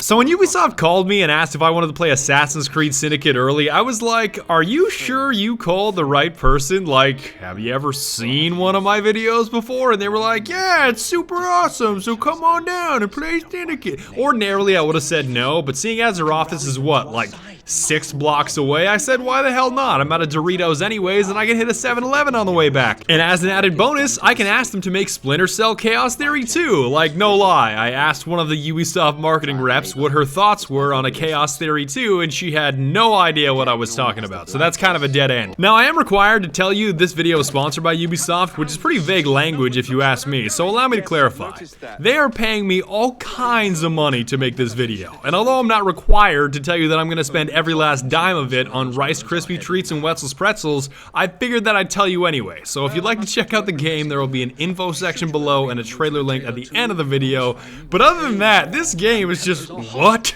So when Ubisoft called me and asked if I wanted to play Assassin's Creed Syndicate early, I was like, are you sure you called the right person? Like, have you ever seen one of my videos before? And they were like, yeah, it's super awesome, so come on down and play Syndicate. Ordinarily, I would have said no, but seeing as their office is what, like 6 blocks away, I said, why the hell not? I'm out of Doritos anyways, and I can hit a 7-Eleven on the way back. And as an added bonus, I can ask them to make Splinter Cell Chaos Theory 2. Like, no lie, I asked one of the Ubisoft marketing reps what her thoughts were on a Chaos Theory 2, and she had no idea what I was talking about, so that's kind of a dead end. Now, I am required to tell you this video is sponsored by Ubisoft, which is pretty vague language if you ask me, so allow me to clarify. They are paying me all kinds of money to make this video, and although I'm not required to tell you that I'm gonna spend every last dime of it on Rice Krispie Treats and Wetzel's Pretzels, I figured that I'd tell you anyway. So if you'd like to check out the game, there will be an info section below and a trailer link at the end of the video. But other than that, this game is just, what?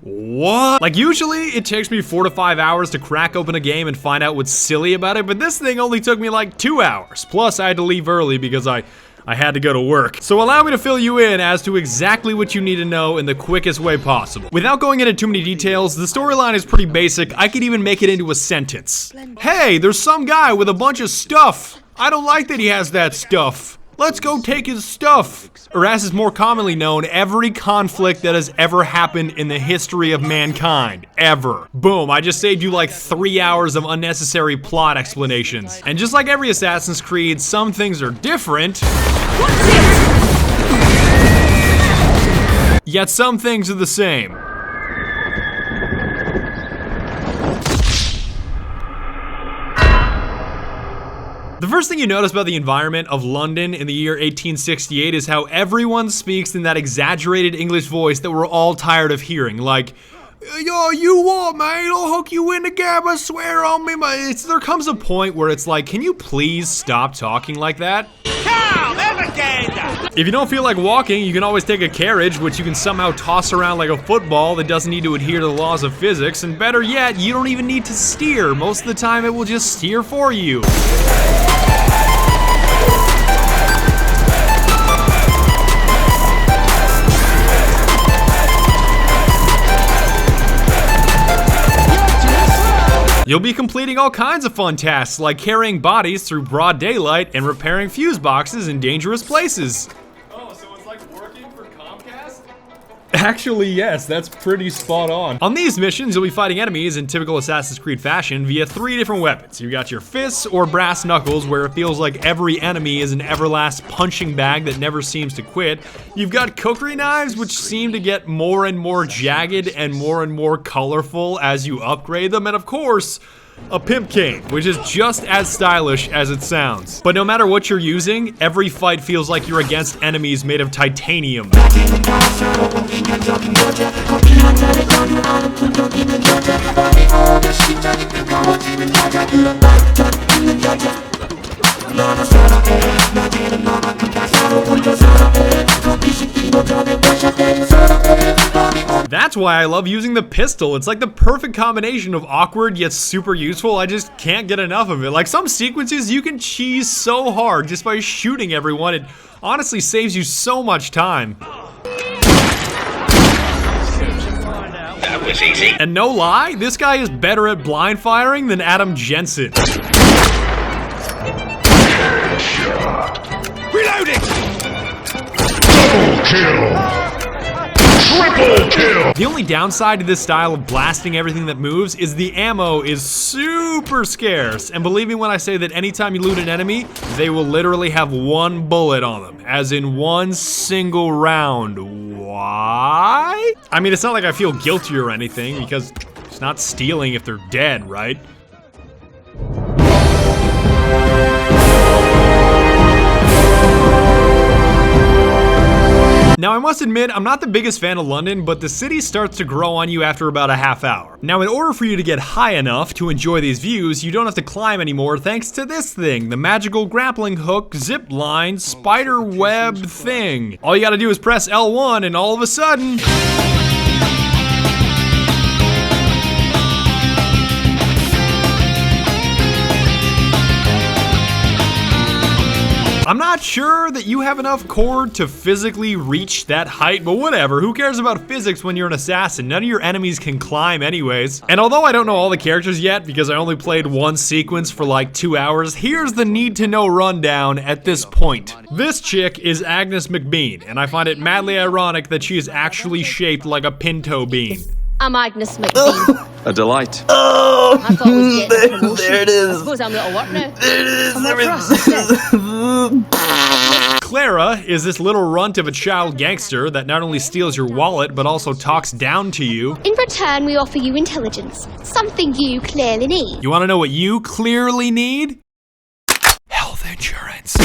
What? Like, usually it takes me 4 to 5 hours to crack open a game and find out what's silly about it, but this thing only took me like 2 hours. Plus, I had to leave early because I had to go to work. So allow me to fill you in as to exactly what you need to know in the quickest way possible. Without going into too many details, the storyline is pretty basic. I could even make it into a sentence. Hey, there's some guy with a bunch of stuff. I don't like that he has that stuff. Let's go take his stuff. Or as is more commonly known, every conflict that has ever happened in the history of mankind. Ever. Boom, I just saved you like 3 hours of unnecessary plot explanations. And just like every Assassin's Creed, some things are different. Yet some things are the same. The first thing you notice about the environment of London in the year 1868 is how everyone speaks in that exaggerated English voice that we're all tired of hearing. Like, yo, you what, mate? I'll hook you in the gab, I swear on me, mate. There comes a point where it's like, can you please stop talking like that? If you don't feel like walking, you can always take a carriage, which you can somehow toss around like a football that doesn't need to adhere to the laws of physics, and better yet, you don't even need to steer. Most of the time, it will just steer for you. You'll be completing all kinds of fun tasks, like carrying bodies through broad daylight and repairing fuse boxes in dangerous places. Oh, so it's like working for Comcast? Actually, yes, that's pretty spot on. On these missions, you'll be fighting enemies in typical Assassin's Creed fashion via 3 different weapons. You got your fists or brass knuckles, where it feels like every enemy is an everlast punching bag that never seems to quit. You've got cookery knives, which seem to get more and more jagged and more colorful as you upgrade them. And of course, a pimp cane, which is just as stylish as it sounds. But no matter what you're using, every fight feels like you're against enemies made of titanium. That's why I love using the pistol. It's like the perfect combination of awkward yet super useful. I just can't get enough of it. Like, some sequences you can cheese so hard just by shooting everyone. It honestly saves you so much time. That was easy. And no lie, this guy is better at blind firing than Adam Jensen. Reloading! Double kill! Triple kill! The only downside to this style of blasting everything that moves is the ammo is super scarce. And believe me when I say that anytime you loot an enemy, they will literally have 1 bullet on them, as in 1 single round. Why? I mean, it's not like I feel guilty or anything, because it's not stealing if they're dead, right? Now, I must admit, I'm not the biggest fan of London, but the city starts to grow on you after about a half hour. Now, in order for you to get high enough to enjoy these views, you don't have to climb anymore thanks to this thing, the magical grappling hook, zip line, spider web thing. All you gotta do is press L1 and all of a sudden... I'm not sure that you have enough cord to physically reach that height, but whatever. Who cares about physics when you're an assassin? None of your enemies can climb anyways. And although I don't know all the characters yet because I only played one sequence for like 2 hours, here's the need to know rundown at this point. This chick is Agnes McBean, and I find it madly ironic that she is actually shaped like a pinto bean. I'm Agnes McBean. A delight. I thought I was getting a promotion. There it I is. suppose I'm little work now. There it is. I'm not trust. Clara is this little runt of a child gangster that not only steals your wallet, but also talks down to you. In return, we offer you intelligence, something you clearly need. You wanna know what you clearly need? Health insurance.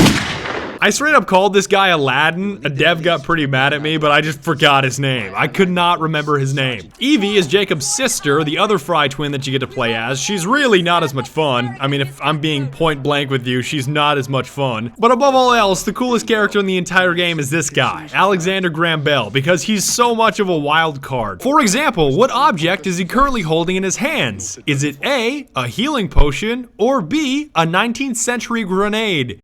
I straight up called this guy Aladdin. A dev got pretty mad at me, but I just forgot his name. I could not remember his name. Evie is Jacob's sister, the other Fry twin that you get to play as. She's really not as much fun. I mean, if I'm being point blank with you, she's not as much fun. But above all else, the coolest character in the entire game is this guy, Alexander Graham Bell, because he's so much of a wild card. For example, what object is he currently holding in his hands? Is it A, a healing potion, or B, a 19th century grenade?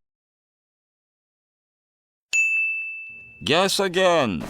Guess again.